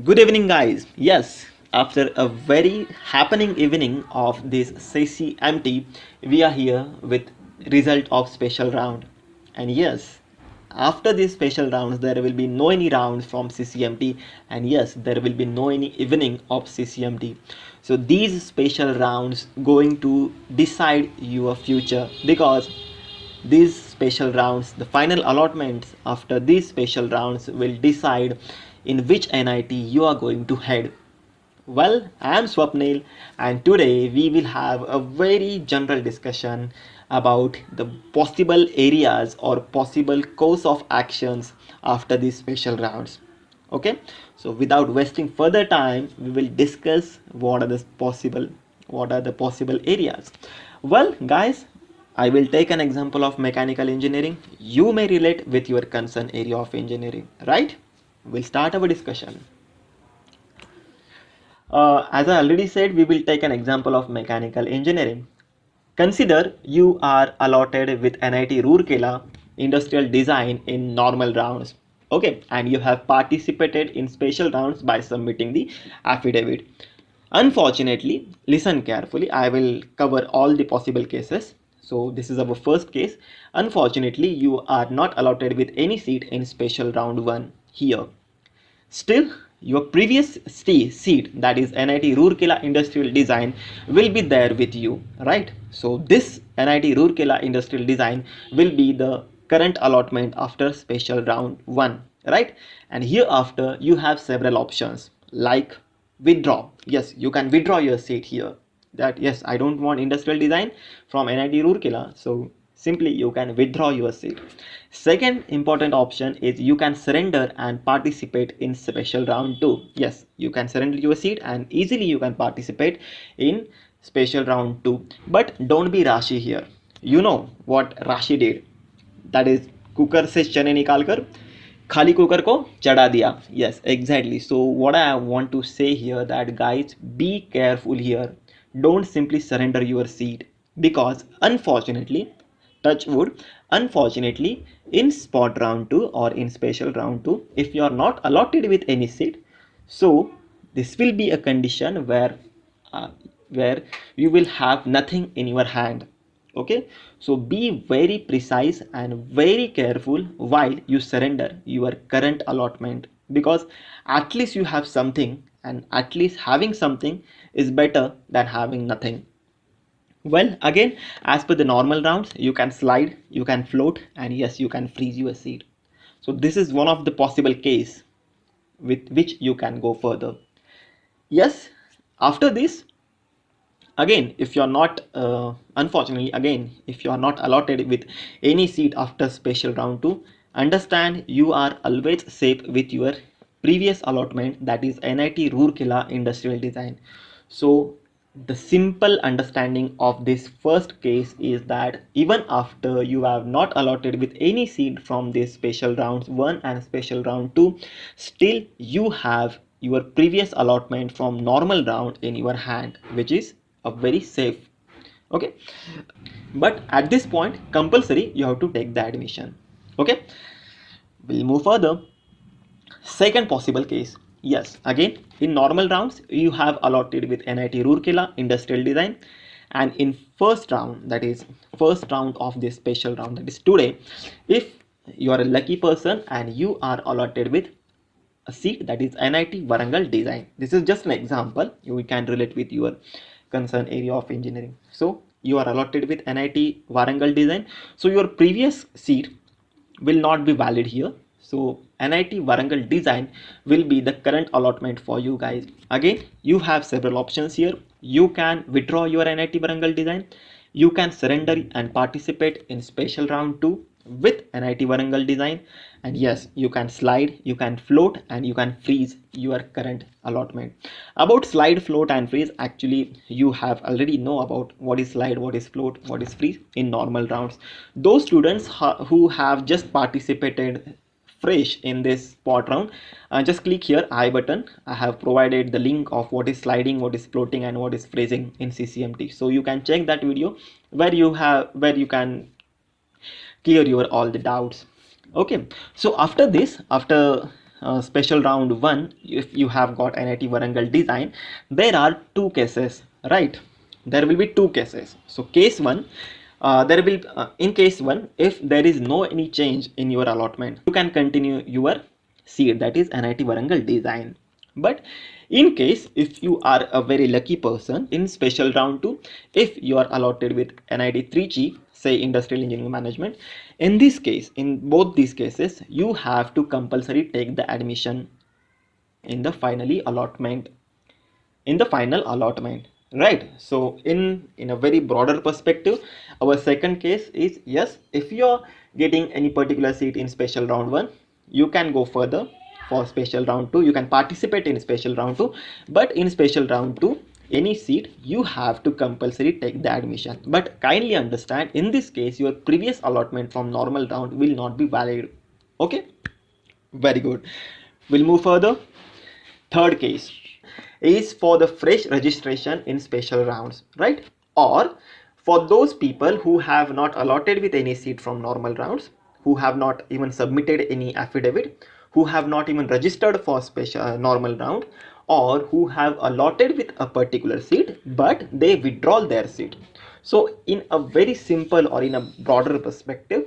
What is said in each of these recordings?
Good evening, guys. Yes, after a very happening evening of this CCMT, we are here with result of special round. And yes, after these special rounds, there will be no any rounds from CCMT, and yes, there will be no any evening of CCMT. So these special rounds going to decide your future because these special rounds, the final allotments after these special rounds will decide in which NIT you are going to head. Well, I am Swapnil, and today we will have a very general discussion about the possible areas or possible course of actions after these special rounds. Okay, so without wasting further time, we will discuss what are the possible areas. Well, guys, I will take an example of mechanical engineering. You may relate with your concern area of engineering, right? We'll start our discussion. As I already said, we will take an example of mechanical engineering. Consider you are allotted with NIT Roorkela industrial design in normal rounds. Okay, and you have participated in special rounds by submitting the affidavit. Unfortunately, listen carefully, I will cover all the possible cases. So, this is our first case. Unfortunately, you are not allotted with any seat in special round 1 here. Still, your previous seat, that is NIT Roorkela Industrial Design, will be there with you, right? So this NIT Roorkela Industrial Design will be the current allotment after special round 1, right? And hereafter you have several options like withdraw. Yes, you can withdraw your seat here. That yes, I don't want industrial design from NIT Roorkela, so simply you can withdraw your seat. Second important option is you can surrender and participate in special round 2. Yes, you can surrender your seat and easily you can participate in special round 2. But don't be Rashi here. You know what Rashi did? That is cooker से चने निकाल कर खाली cooker को चढ़ा दिया. Yes, exactly. So what I want to say here that guys, be careful here. Don't simply surrender your seat because unfortunately, touch wood, unfortunately, in spot round 2 or in special round 2, if you are not allotted with any seat, so this will be a condition uh, where you will have nothing in your hand. Okay, so be very precise and very careful while you surrender your current allotment because at least you have something, and at least having something is better than having nothing. Well, again, as per the normal rounds, you can slide, you can float, and yes, you can freeze your seat. So this is one of the possible case with which you can go further. Yes, after this, again, if you are not, unfortunately, again, if you are not allotted with any seat after special round 2, understand you are always safe with your previous allotment, that is NIT Roorkela Industrial Design. So the simple understanding of this first case is that even after you have not allotted with any seat from this special rounds 1 and special round 2, still you have your previous allotment from normal round in your hand, which is a very safe. Okay, but at this point compulsory you have to take the admission. Okay, we'll move further. Second possible case, yes, again in normal rounds you have allotted with NIT Roorkela Industrial Design, and in first round, that is first round of this special round, that is today, if you are a lucky person and you are allotted with a seat, that is NIT Warangal Design. This is just an example. You can relate with your concern area of engineering. So you are allotted with NIT Warangal Design. So your previous seat will not be valid here. So NIT Warangal Design will be the current allotment for you guys. Again, you have several options here. You can withdraw your NIT Warangal Design. You can surrender and participate in special round 2 with NIT Warangal Design, and yes, you can slide, you can float, and you can freeze your current allotment. About slide, float, and freeze, actually you have already know about what is slide, what is float, what is freeze in normal rounds. Those students who have just participated fresh in this spot round, just click here I button. I have provided the link of what is sliding, what is floating, and what is freezing in CCMT, so you can check that video where you can clear your all the doubts. Okay, so after this, after special round 1, if you have got NIT Warangal design, there are two cases, right? There will be two cases. So case 1, there will in case 1, if there is no any change in your allotment, you can continue your seat, that is NIT Warangal design. But in case if you are a very lucky person, in special round 2, if you are allotted with NIT 3G, say industrial engineering management, in this case, in both these cases, you have to compulsory take the admission in the final allotment, right? So in a very broader perspective, our second case is, yes, if you're getting any particular seat in special round 1, you can go further for special round 2, you can participate in special round 2, but in special round 2, any seat you have to compulsory take the admission. But kindly understand, in this case your previous allotment from normal round will not be valid. Okay, very good. We'll move further. Third case is for the fresh registration in special rounds, right? Or for those people who have not allotted with any seat from normal rounds, who have not even submitted any affidavit, who have not even registered for special normal round, or who have allotted with a particular seat but they withdraw their seat. So in a very simple or in a broader perspective,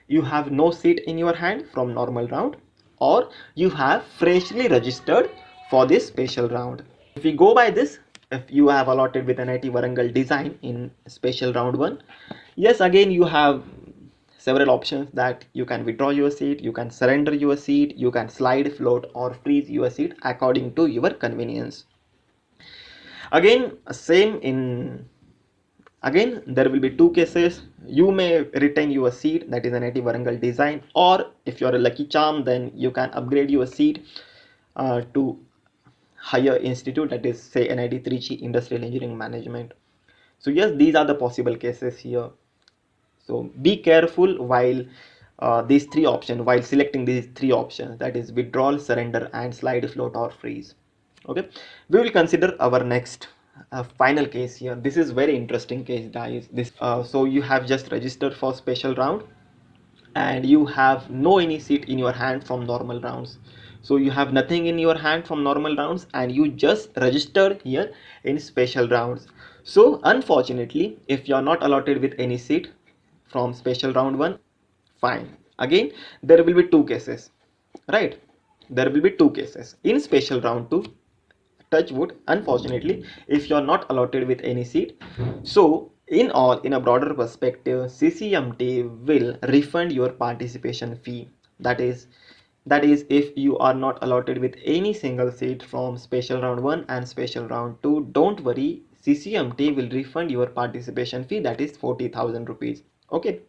you have no seat in your hand from normal round, or you have freshly registered for this special round. If we go by this, if you have allotted with NIT Warangal design in special round 1, yes, again you have several options that you can withdraw your seat, you can surrender your seat, you can slide, float or freeze your seat according to your convenience. Again, same in Again, there will be two cases. You may retain your seat, that is NIT Warangal design, or if you are a lucky charm, then you can upgrade your seat to higher institute, that is say NIT 3G Industrial Engineering Management. So yes, these are the possible cases here. So be careful while these three options, while selecting these three options, that is withdrawal, surrender and slide, float or freeze. Okay, we will consider our next final case here. This is very interesting case, guys. This so you have just registered for special round and you have no any seat in your hand from normal rounds. So you have nothing in your hand from normal rounds and you just registered here in special rounds. So unfortunately, if you are not allotted with any seat from special round 1, fine. Again, there will be two cases, right? There will be two cases in special round 2. Touch wood, unfortunately, if you are not allotted with any seat, so in all, in a broader perspective, CCMT will refund your participation fee. That is if you are not allotted with any single seat from special round 1 and special round 2, don't worry, CCMT will refund your participation fee, that is 40,000 rupees. Okay,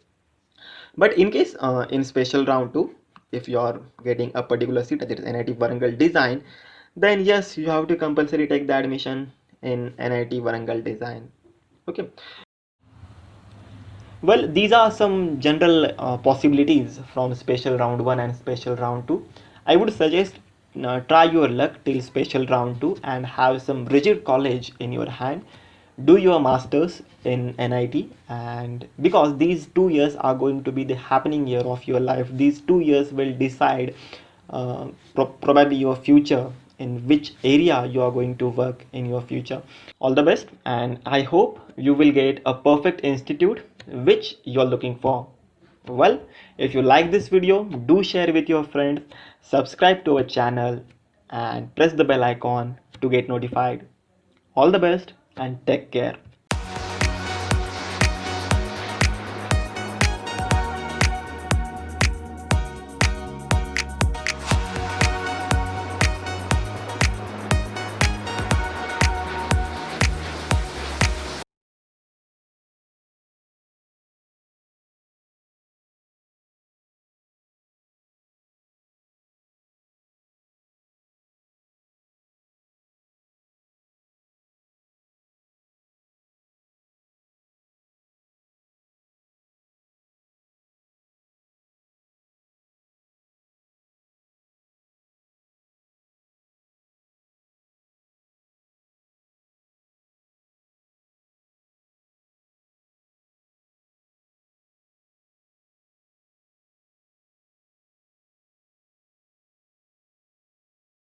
but in case in special round 2, if you are getting a particular seat, that is NIT Warangal design, then yes, you have to compulsory take the admission in NIT Warangal design. Okay, well, these are some general possibilities from special round 1 and special round 2. I would suggest try your luck till special round 2 and have some rigid college in your hand. Do your masters in NIT, and because these 2 years are going to be the happening year of your life, these 2 years will decide probably your future, in which area you are going to work in your future. All the best, and I hope you will get a perfect institute which you are looking for. Well, if you like this video, do share with your friends, subscribe to our channel and press the bell icon to get notified. All the best and take care.